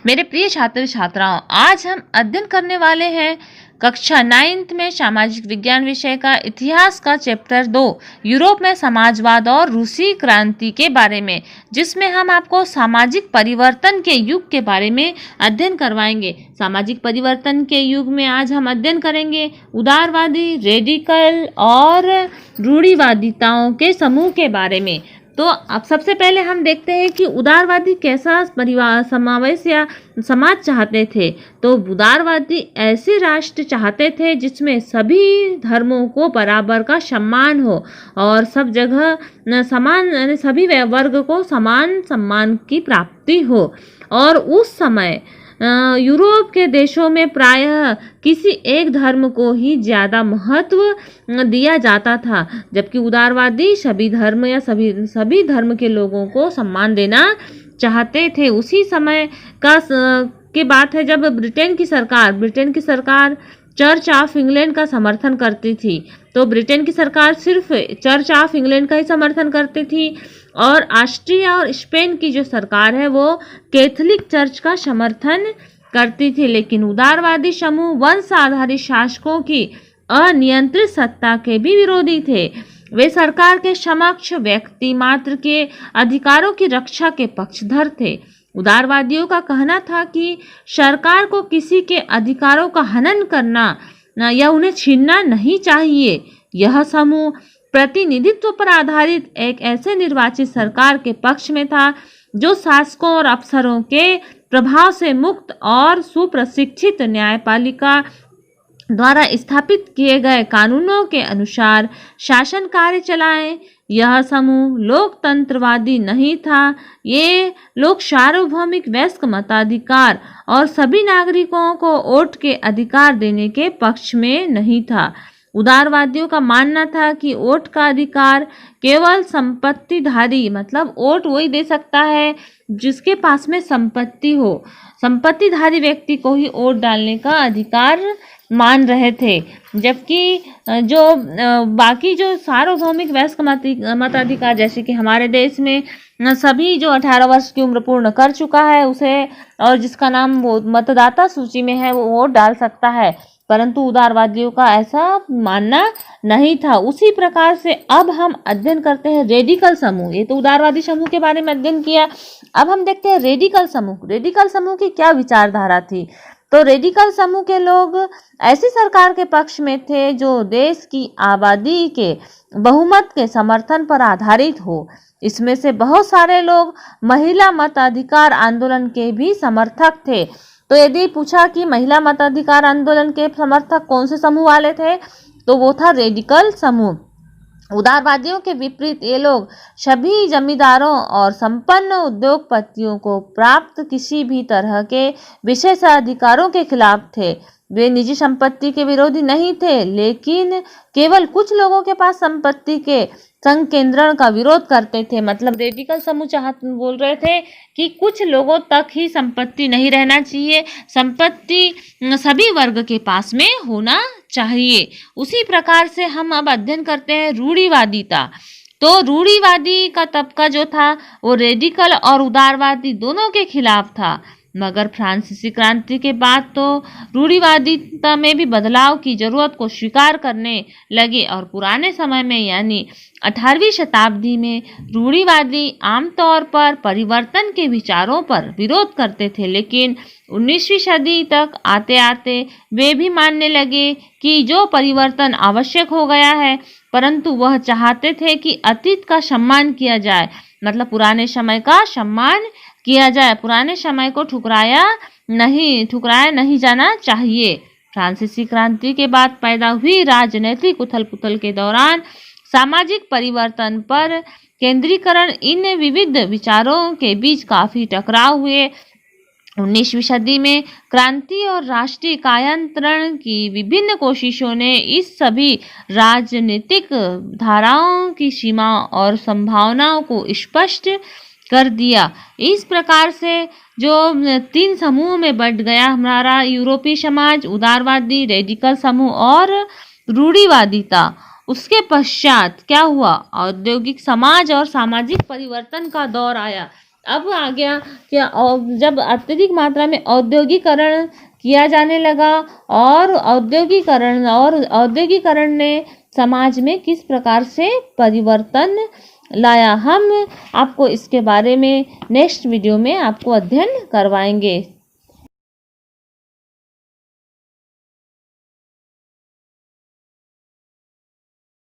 मेरे प्रिय छात्र छात्राओं, आज हम अध्ययन करने वाले हैं कक्षा 9th में सामाजिक विज्ञान विषय का इतिहास का चैप्टर 2 यूरोप में समाजवाद और रूसी क्रांति के बारे में, जिसमें हम आपको सामाजिक परिवर्तन के युग के बारे में अध्ययन करवाएंगे। सामाजिक परिवर्तन के युग में आज हम अध्ययन करेंगे उदारवादी, रेडिकल और रूढ़िवादिताओं के समूह के बारे में। तो अब सबसे पहले हम देखते हैं कि उदारवादी कैसा परिवार समावेश या समाज चाहते थे। तो उदारवादी ऐसे राष्ट्र चाहते थे जिसमें सभी धर्मों को बराबर का सम्मान हो और सब जगह समान, सभी वर्ग को समान सम्मान की प्राप्ति हो। और उस समय यूरोप के देशों में प्रायः किसी एक धर्म को ही ज़्यादा महत्व दिया जाता था, जबकि उदारवादी सभी धर्म या सभी धर्म के लोगों को सम्मान देना चाहते थे। उसी समय की बात है जब ब्रिटेन की सरकार चर्च ऑफ इंग्लैंड का समर्थन करती थी। तो ब्रिटेन की सरकार सिर्फ चर्च ऑफ इंग्लैंड का ही समर्थन करती थी और ऑस्ट्रिया और स्पेन की जो सरकार है वो कैथोलिक चर्च का समर्थन करती थी। लेकिन उदारवादी समूह वंश आधारित शासकों की अनियंत्रित सत्ता के भी विरोधी थे। वे सरकार के समक्ष व्यक्ति मात्र के अधिकारों की रक्षा के पक्षधर थे। उदारवादियों का कहना था कि सरकार को किसी के अधिकारों का हनन करना या उन्हें छीनना नहीं चाहिए। यह समूह प्रतिनिधित्व पर आधारित एक ऐसे निर्वाचित सरकार के पक्ष में था जो शासकों और अफसरों के प्रभाव से मुक्त और सुप्रशिक्षित न्यायपालिका द्वारा स्थापित किए गए कानूनों के अनुसार शासन कार्य चलाएं। यह समूह लोकतंत्रवादी नहीं था। ये लोग सार्वभौमिक वयस्क मताधिकार और सभी नागरिकों को वोट के अधिकार देने के पक्ष में नहीं था। उदारवादियों का मानना था कि वोट का अधिकार केवल संपत्तिधारी, मतलब वोट वही दे सकता है जिसके पास में संपत्ति हो, संपत्तिधारी व्यक्ति को ही वोट डालने का अधिकार मान रहे थे। जबकि जो बाकी जो सार्वभौमिक वयस्क मताधिकार, जैसे कि हमारे देश में सभी जो 18 वर्ष की उम्र पूर्ण कर चुका है उसे, और जिसका नाम वो मतदाता सूची में है, वो वोट डाल सकता है, परंतु उदारवादियों का ऐसा मानना नहीं था। उसी प्रकार से अब हम अध्ययन करते हैं रेडिकल समूह। ये तो उदारवादी समूह के बारे में अध्ययन किया। अब हम देखते हैं रेडिकल समूह। रेडिकल समूह की क्या विचारधारा थी। तो रेडिकल समूह के लोग ऐसी सरकार के पक्ष में थे जो देश की आबादी के बहुमत के समर्थन पर आधारित हो। इसमें से बहुत सारे लोग महिला मताधिकार आंदोलन के भी समर्थक थे। तो यदि पूछा कि महिला मताधिकार आंदोलन के समर्थक कौन से समूह वाले थे, तो वो था रेडिकल समूह। उदारवादियों के विपरीत ये लोग सभी जमींदारों और संपन्न उद्योगपतियों को प्राप्त किसी भी तरह के विशेष अधिकारों के खिलाफ थे। वे निजी संपत्ति के विरोधी नहीं थे, लेकिन केवल कुछ लोगों के पास संपत्ति के संकेंद्रण का विरोध करते थे। मतलब रेडिकल समूह बोल रहे थे कि कुछ लोगों तक ही संपत्ति नहीं रहना चाहिए, संपत्ति सभी वर्ग के पास में होना चाहिए। उसी प्रकार से हम अब अध्ययन करते हैं रूढ़िवादिता। तो रूढ़िवादी का तबका जो था वो रेडिकल और उदारवादी दोनों के खिलाफ था। मगर फ्रांसीसी क्रांति के बाद तो रूढ़िवादिता में भी बदलाव की जरूरत को स्वीकार करने लगे और पुराने समय में यानी 18वीं शताब्दी में रूढ़िवादी आमतौर पर परिवर्तन के विचारों पर विरोध करते थे, लेकिन 19वीं सदी तक आते आते वे भी मानने लगे कि जो परिवर्तन आवश्यक हो गया है, परंतु वह चाहते थे कि अतीत का सम्मान किया जाए, मतलब पुराने समय का सम्मान किया जाए, पुराने समय को ठुकराया नहीं जाना चाहिए। फ्रांसीसी क्रांति के बाद पैदा हुई राजनीतिक उथल पुथल के दौरान सामाजिक परिवर्तन पर केंद्रीकरण इन विविध विचारों के बीच काफी टकराव हुए। 19वीं सदी में क्रांति और राष्ट्रीय कायांतरण की विभिन्न कोशिशों ने इस सभी राजनीतिक धाराओं की सीमा और संभावनाओं को स्पष्ट कर दिया। इस प्रकार से जो 3 समूह में बढ़ गया हमारा यूरोपीय समाज, उदारवादी, रेडिकल समूह और रूढ़िवादिता। उसके पश्चात क्या हुआ, औद्योगिक समाज और सामाजिक परिवर्तन का दौर आया। अब आ गया कि जब अत्यधिक मात्रा में औद्योगिकरण किया जाने लगा और औद्योगिकरण ने समाज में किस प्रकार से परिवर्तन लाया, हम आपको इसके बारे में नेक्स्ट वीडियो में आपको अध्ययन करवाएंगे।